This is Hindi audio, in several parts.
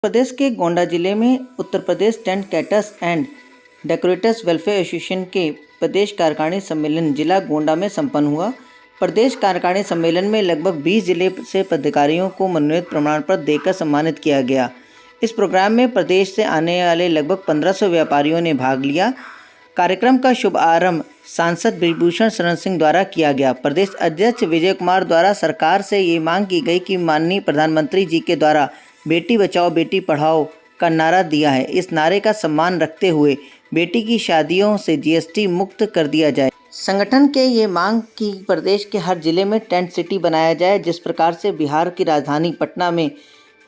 प्रदेश के गोंडा जिले में Uttar Pradesh tent caters and decorators welfare association के प्रदेश कार्यकारिणी सम्मेलन जिला गोंडा में संपन्न हुआ। प्रदेश कार्यकारिणी सम्मेलन में लगभग 20 जिले से पदाधिकारियों को मनोनीत प्रमाण पत्र देकर सम्मानित किया गया। इस प्रोग्राम में प्रदेश से आने वाले लगभग 1500 व्यापारियों ने भाग लिया। कार्यक्रम का शुभारंभ सांसद ब्रिजभूषण शरण सिंह द्वारा किया गया। प्रदेश अध्यक्ष विजय कुमार द्वारा सरकार से ये मांग की गई कि माननीय प्रधानमंत्री जी के द्वारा बेटी बचाओ बेटी पढ़ाओ का नारा दिया है, इस नारे का सम्मान रखते हुए बेटी की शादियों से जीएसटी मुक्त कर दिया जाए। संगठन के ये मांग कि प्रदेश के हर जिले में टेंट सिटी बनाया जाए, जिस प्रकार से बिहार की राजधानी पटना में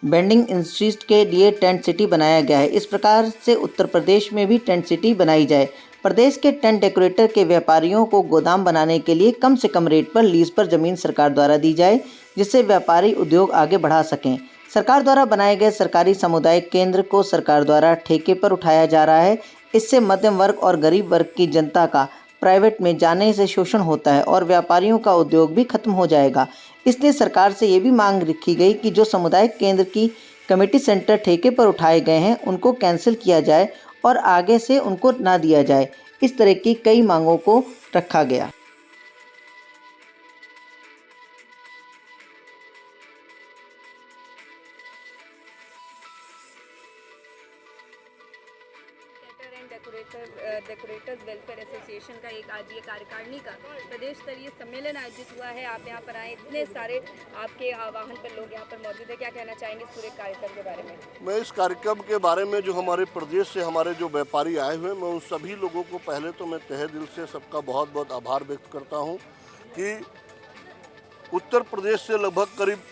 वेंडिंग इंडस्ट्रीज के लिए टेंट सिटी बनाया गया है, इस प्रकार से उत्तर प्रदेश में भी टेंट सिटी बनाई जाए। प्रदेश के टेंट डेकोरेटर के व्यापारियों को गोदाम बनाने के लिए कम से कम रेट पर लीज पर जमीन सरकार द्वारा दी जाए, जिससे व्यापारी उद्योग आगे बढ़ा सकें। सरकार द्वारा बनाए गए सरकारी सामुदायिक केंद्र को सरकार द्वारा ठेके पर उठाया जा रहा है। इससे मध्यम वर्ग और गरीब वर्ग की जनता का प्राइवेट में जाने से शोषण होता है और व्यापारियों का उद्योग भी खत्म हो जाएगा। इसलिए सरकार से ये भी मांग रखी गई कि जो सामुदायिक केंद्र की कमेटी सेंटर ठेके पर उठाए गए हैं उनको कैंसिल किया जाए और आगे से उनको ना दिया जाए। इस तरह की कई मांगों को रखा गया। डेकोरेटर्स वेलफेयर एसोसिएशन का एक आज ये कार्यकारिणी का प्रदेश स्तरीय सम्मेलन आयोजित हुआ है। आप यहाँ पर आए, इतने सारे आपके आह्वान पर लोग यहाँ पर मौजूद है, क्या कहना चाहेंगे इस पूरे कार्यक्रम के बारे में? मैं इस कार्यक्रम के बारे में जो हमारे प्रदेश से हमारे जो व्यापारी आए हुए हैं, मैं उन सभी लोगों को पहले तो मैं तहे दिल से सबका बहुत बहुत आभार व्यक्त करता हूँ कि उत्तर प्रदेश से लगभग करीब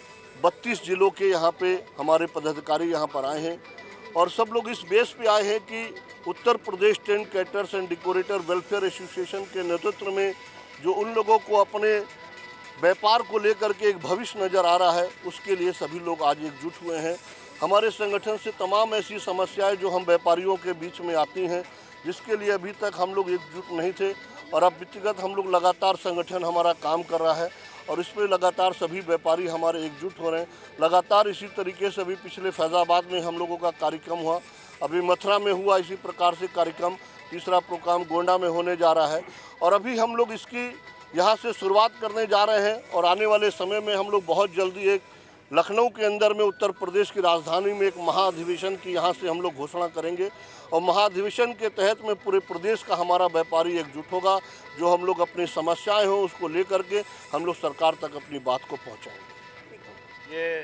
32 जिलों के यहाँ पे हमारे पदाधिकारी यहाँ पर आए हैं और सब लोग इस बेस पे आए हैं कि Uttar Pradesh tent caters and decorator welfare association के नेतृत्व में जो उन लोगों को अपने व्यापार को लेकर के एक भविष्य नज़र आ रहा है, उसके लिए सभी लोग आज एकजुट हुए हैं। हमारे संगठन से तमाम ऐसी समस्याएं जो हम व्यापारियों के बीच में आती हैं, जिसके लिए अभी तक हम लोग एकजुट नहीं थे और अब व्यक्तिगत हम लोग लगातार संगठन हमारा काम कर रहा है और इसमें लगातार सभी व्यापारी हमारे एकजुट हो रहे हैं। लगातार इसी तरीके से अभी पिछले फैज़ाबाद में हम लोगों का कार्यक्रम हुआ, अभी मथुरा में हुआ, इसी प्रकार से कार्यक्रम तीसरा प्रोग्राम गोंडा में होने जा रहा है और अभी हम लोग इसकी यहाँ से शुरुआत करने जा रहे हैं और आने वाले समय में हम लोग बहुत जल्दी एक लखनऊ के अंदर में उत्तर प्रदेश की राजधानी में एक महाधिवेशन की यहाँ से हम लोग घोषणा करेंगे और महाधिवेशन के तहत में पूरे प्रदेश का हमारा व्यापारी एकजुट होगा। जो हम लोग अपनी समस्याएं हो उसको लेकर के हम लोग सरकार तक अपनी बात को पहुँचाएंगे। ये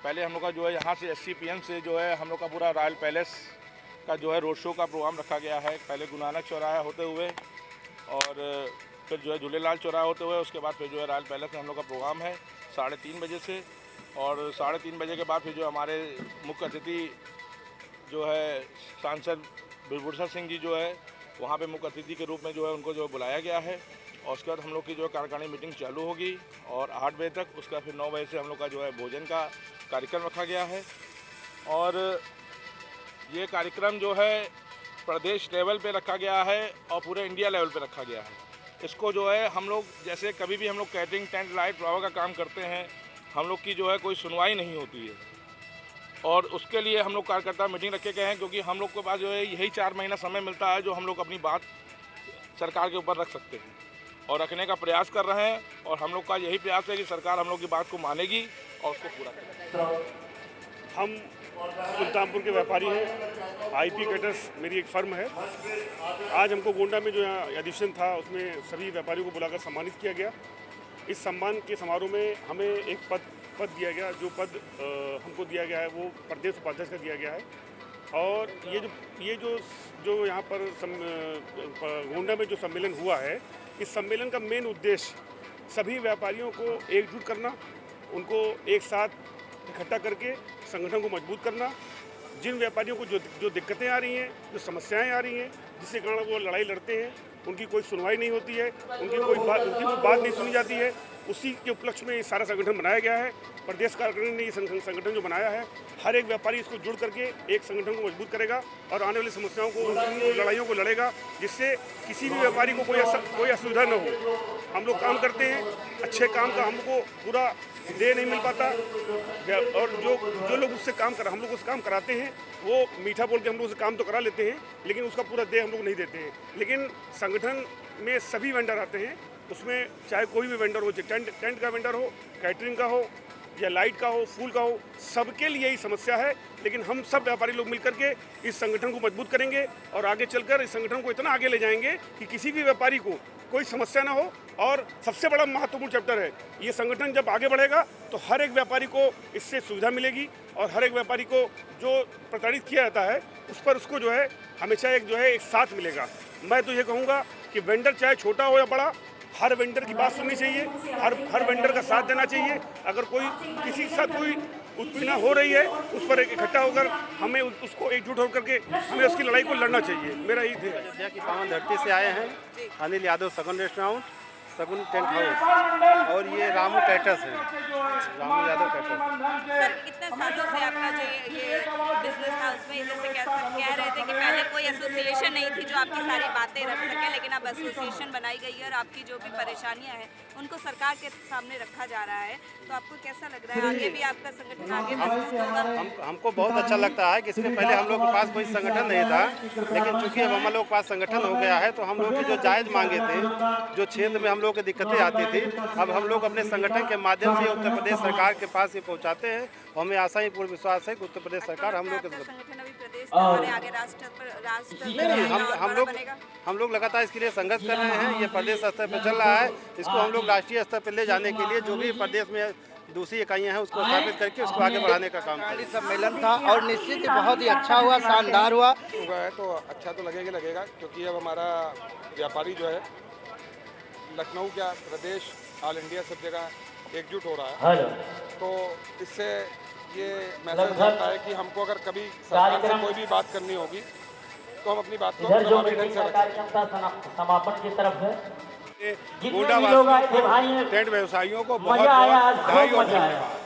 पहले हम लोग का जो है यहाँ से SCPM से जो है हम लोग का पूरा रॉयल पैलेस का जो है रोड शो का प्रोग्राम रखा गया है। पहले गुरु नानक चौराहा होते हुए और फिर जो है झूलेलाल चौराहा होते हुए, उसके बाद फिर जो है रॉयल पैलेस में हम लोग का प्रोग्राम है 3:30 बजे से और 3:30 बजे के बाद फिर जो हमारे मुख्य अतिथि जो है सांसद ब्रिजभूषण सिंह जी जो है वहाँ पे मुख्य अतिथि के रूप में जो है उनको जो बुलाया गया है और उसके बाद हम लोग की जो है कार्यकारिणी मीटिंग चालू होगी और 8 बजे तक, उसका फिर 9 बजे से हम लोग का जो है भोजन का कार्यक्रम रखा गया है। और ये कार्यक्रम जो है प्रदेश लेवल पे रखा गया है और पूरे इंडिया लेवल पे रखा गया है। इसको जो है हम लोग जैसे कभी भी हम लोग कैटरिंग टेंट लाइट फ्लावर का काम करते हैं, हम लोग की जो है कोई सुनवाई नहीं होती है और उसके लिए हम लोग कार्यकर्ता मीटिंग रखे गए हैं, क्योंकि हम लोग के पास जो है यही 4 महीना समय मिलता है जो हम लोग अपनी बात सरकार के ऊपर रख सकते हैं और रखने का प्रयास कर रहे हैं और हम लोग का यही प्रयास है कि सरकार हम लोग की बात को मानेगी और उसको पूरा करेगी। हम सुल्तानपुर के व्यापारी हैं, IP कैटर्स मेरी एक फर्म है। आज हमको गोंडा में जो यहाँ अधिवेशन था उसमें सभी व्यापारियों को बुलाकर सम्मानित किया गया। इस सम्मान के समारोह में हमें एक पद दिया गया। जो पद हमको दिया गया है वो प्रदेश उपाध्यक्ष का दिया गया है और ये जो यहाँ पर गोंडा में जो सम्मेलन हुआ है, इस सम्मेलन का मेन उद्देश्य सभी व्यापारियों को एकजुट करना, उनको एक साथ इकट्ठा करके संगठन को मजबूत करना। जिन व्यापारियों को जो दिक्कतें आ रही हैं, जो समस्याएं आ रही हैं, जिसके कारण वो लड़ाई लड़ते हैं, उनकी कोई सुनवाई नहीं होती है, उनकी कोई बात नहीं सुनी जाती है, उसी के उपलक्ष्य में ये सारा संगठन बनाया गया है। प्रदेश कार्यकारिणी ने ये संगठन जो बनाया है, हर एक व्यापारी इसको जुड़ करके एक संगठन को मजबूत करेगा और आने वाली समस्याओं को, लड़ाइयों को लड़ेगा, जिससे किसी भी व्यापारी को कोई असुविधा न हो। हम लोग काम करते हैं, अच्छे काम का हमको पूरा देय नहीं मिल पाता, और जो लोग उससे हम लोग उससे काम कराते हैं, वो मीठा बोल के हम लोग उससे काम तो करा लेते हैं, लेकिन उसका पूरा देय हम लोग नहीं देते हैं। लेकिन संगठन में सभी वेंडर आते हैं, उसमें चाहे कोई भी वेंडर हो, चाहे टेंट का वेंडर हो, कैटरिंग का हो या लाइट का हो, फूल का हो, सबके लिए यही समस्या है। लेकिन हम सब व्यापारी लोग मिलकर के इस संगठन को मजबूत करेंगे और आगे चलकर इस संगठन को इतना आगे ले जाएंगे कि किसी भी व्यापारी को कोई समस्या ना हो। और सबसे बड़ा महत्वपूर्ण चैप्टर है, ये संगठन जब आगे बढ़ेगा तो हर एक व्यापारी को इससे सुविधा मिलेगी और हर एक व्यापारी को जो प्रताड़ित किया जाता है उस पर उसको जो है हमेशा एक साथ मिलेगा। मैं तो ये कहूँगा कि वेंडर चाहे छोटा हो या बड़ा, हर वेंडर की बात सुननी चाहिए, हर वेंडर का साथ देना चाहिए। अगर कोई किसी के साथ कोई उत्पीड़ना हो रही है, उस पर इकट्ठा होकर हमें उसको एकजुट होकर के हमें उसकी लड़ाई को लड़ना चाहिए। मेरा यही ध्येय है। अयोध्या की पावन धरती से आए हैं, अनिल यादव सगुन रेस्टोरेंट, सगुन टेंट हाउस, और ये रामू कैटर्स हैं, रामू यादव कैटर्स। सर कितने सालों से आपका जो ये बिजनेस था, उसमें जैसे कह रहे थे कि पहले कोई एसोसिएशन नहीं थी जो आपकी सारी बातें रख सके, लेकिन अब एसोसिएशन बनाई गई है और आपकी जो भी परेशानियां हैं उनको सरकार के सामने रखा जा रहा है, तो आपको कैसा लग रहा है आगे भी आपका संगठन आगे मजबूत होगा? हमको बहुत अच्छा लगता है कि इससे पहले हम लोग के पास कोई संगठन नहीं था, लेकिन चूंकि अब हम लोग के पास संगठन हो गया है तो हम लोग की जो जायज़ मांगे थे, जो क्षेत्र में हम लोग की दिक्कतें आती थी, अब हम लोग अपने संगठन के माध्यम से उत्तर प्रदेश सरकार के पास ये पहुँचाते हैं। हमें आशा ही पूर्ण विश्वास है कि उत्तर प्रदेश सरकार हम लोग संगठन अभी प्रदेश आगे राष्ट्र हम लोग लगातार इसके लिए संघर्ष कर रहे हैं। ये प्रदेश स्तर पर चल रहा है, इसको हम लोग राष्ट्रीय स्तर पर ले जाने के लिए जो भी प्रदेश में दूसरी इकाइयाँ हैं उसको स्थापित करके उसको आगे बढ़ाने का काम करें। सम्मेलन था और निश्चित ही बहुत ही अच्छा हुआ, शानदार हुआ है, तो अच्छा तो लगेगा क्योंकि अब हमारा व्यापारी जो है लखनऊ क्या प्रदेश ऑल इंडिया सब जगह एकजुट हो रहा है, तो इससे ये मैसेज आता है कि हमको अगर कभी सरकार से कोई भी बात करनी होगी तो हम अपनी बात को प्रभावी ढंग से रखें। समापन की तरफ है। गोंडा टेंट व्यवसायियों को बहुत बधाई और धन्यवाद।